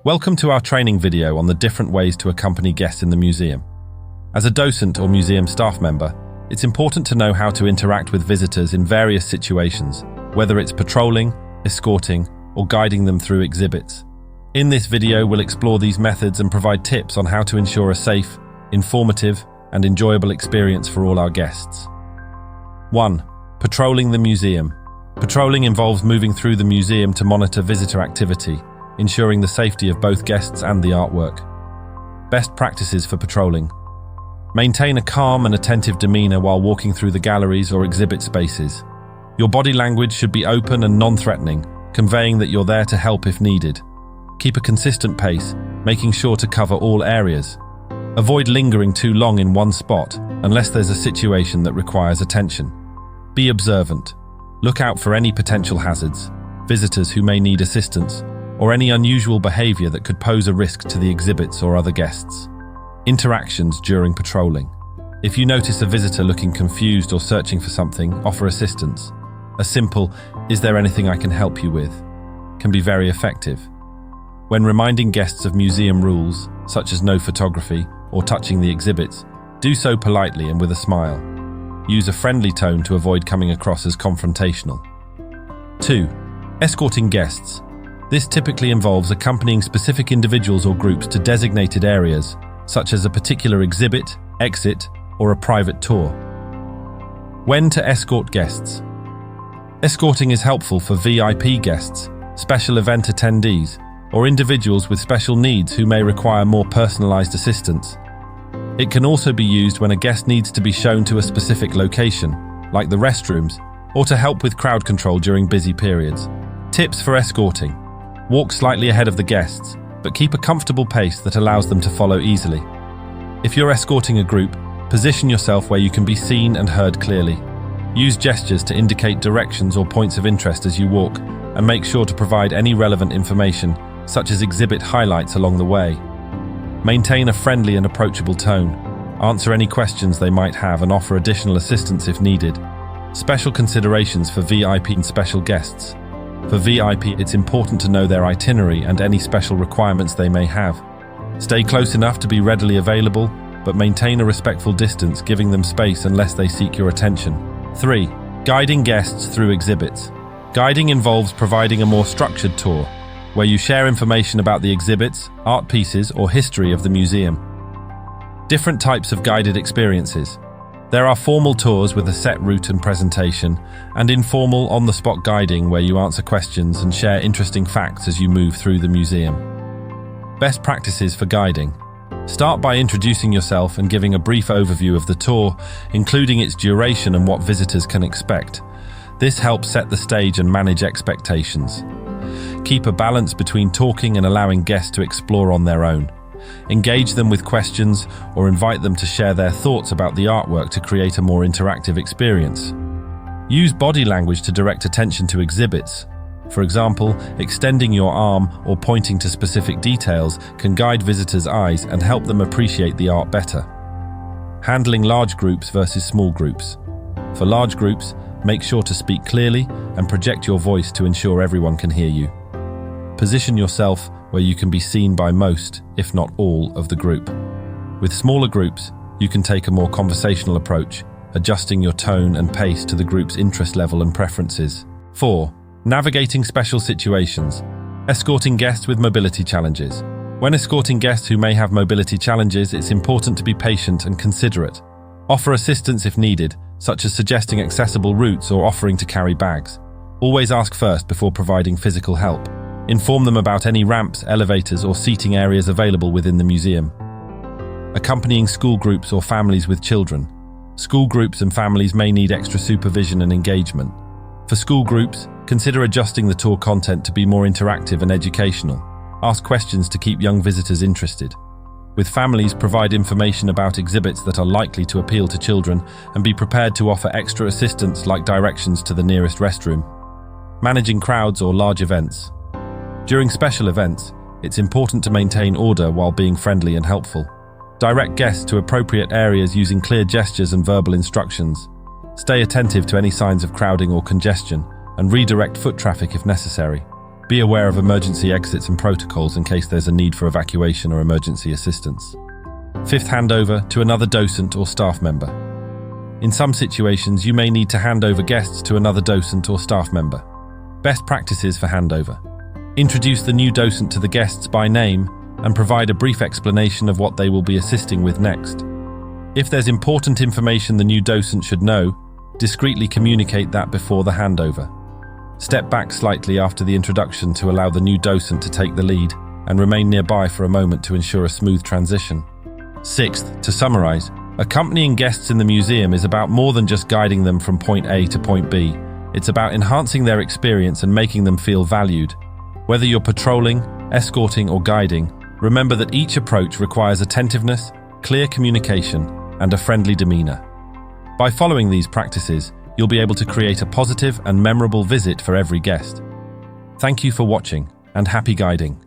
Welcome to our training video on the different ways to accompany guests in the museum. As a docent or museum staff member, it's important to know how to interact with visitors in various situations, whether it's patrolling, escorting, or guiding them through exhibits. In this video, we'll explore these methods and provide tips on how to ensure a safe, informative, and enjoyable experience for all our guests. 1. Patrolling the museum. Patrolling involves moving through the museum to monitor visitor activity, ensuring the safety of both guests and the artwork. Best practices for patrolling. Maintain a calm and attentive demeanor while walking through the galleries or exhibit spaces. Your body language should be open and non-threatening, conveying that you're there to help if needed. Keep a consistent pace, making sure to cover all areas. Avoid lingering too long in one spot, unless there's a situation that requires attention. Be observant. Look out for any potential hazards, visitors who may need assistance, or any unusual behavior that could pose a risk to the exhibits or other guests. Interactions during patrolling. If you notice a visitor looking confused or searching for something, offer assistance. A simple, "Is there anything I can help you with?" can be very effective. When reminding guests of museum rules, such as no photography or touching the exhibits, do so politely and with a smile. Use a friendly tone to avoid coming across as confrontational. 2. Escorting guests. This typically involves accompanying specific individuals or groups to designated areas, such as a particular exhibit, exit, or a private tour. When to escort guests. Escorting is helpful for VIP guests, special event attendees, or individuals with special needs who may require more personalized assistance. It can also be used when a guest needs to be shown to a specific location, like the restrooms, or to help with crowd control during busy periods. Tips for escorting. Walk slightly ahead of the guests, but keep a comfortable pace that allows them to follow easily. If you're escorting a group, position yourself where you can be seen and heard clearly. Use gestures to indicate directions or points of interest as you walk, and make sure to provide any relevant information, such as exhibit highlights along the way. Maintain a friendly and approachable tone. Answer any questions they might have and offer additional assistance if needed. Special considerations for VIP and special guests. For VIP, it's important to know their itinerary and any special requirements they may have. Stay close enough to be readily available, but maintain a respectful distance, giving them space unless they seek your attention. 3. Guiding guests through exhibits. Guiding involves providing a more structured tour, where you share information about the exhibits, art pieces, or history of the museum. Different types of guided experiences. There are formal tours with a set route and presentation, and informal on-the-spot guiding where you answer questions and share interesting facts as you move through the museum. Best practices for guiding. Start by introducing yourself and giving a brief overview of the tour, including its duration and what visitors can expect. This helps set the stage and manage expectations. Keep a balance between talking and allowing guests to explore on their own. Engage them with questions or invite them to share their thoughts about the artwork to create a more interactive experience. Use body language to direct attention to exhibits. For example, extending your arm or pointing to specific details can guide visitors' eyes and help them appreciate the art better. Handling large groups versus small groups. For large groups, make sure to speak clearly and project your voice to ensure everyone can hear you. Position yourself where you can be seen by most, if not all, of the group. With smaller groups, you can take a more conversational approach, adjusting your tone and pace to the group's interest level and preferences. 4. Navigating special situations. Escorting guests with mobility challenges. When escorting guests who may have mobility challenges, it's important to be patient and considerate. Offer assistance if needed, such as suggesting accessible routes or offering to carry bags. Always ask first before providing physical help. Inform them about any ramps, elevators, or seating areas available within the museum. Accompanying school groups or families with children. School groups and families may need extra supervision and engagement. For school groups, consider adjusting the tour content to be more interactive and educational. Ask questions to keep young visitors interested. With families, provide information about exhibits that are likely to appeal to children and be prepared to offer extra assistance like directions to the nearest restroom. Managing crowds or large events. During special events, it's important to maintain order while being friendly and helpful. Direct guests to appropriate areas using clear gestures and verbal instructions. Stay attentive to any signs of crowding or congestion, and redirect foot traffic if necessary. Be aware of emergency exits and protocols in case there's a need for evacuation or emergency assistance. Fifth, handover to another docent or staff member. In some situations, you may need to hand over guests to another docent or staff member. Best practices for handover. Introduce the new docent to the guests by name and provide a brief explanation of what they will be assisting with next. If there's important information the new docent should know, discreetly communicate that before the handover. Step back slightly after the introduction to allow the new docent to take the lead and remain nearby for a moment to ensure a smooth transition. Sixth, to summarize, accompanying guests in the museum is about more than just guiding them from point A to point B. It's about enhancing their experience and making them feel valued. Whether you're patrolling, escorting, or guiding, remember that each approach requires attentiveness, clear communication, and a friendly demeanor. By following these practices, you'll be able to create a positive and memorable visit for every guest. Thank you for watching, and happy guiding.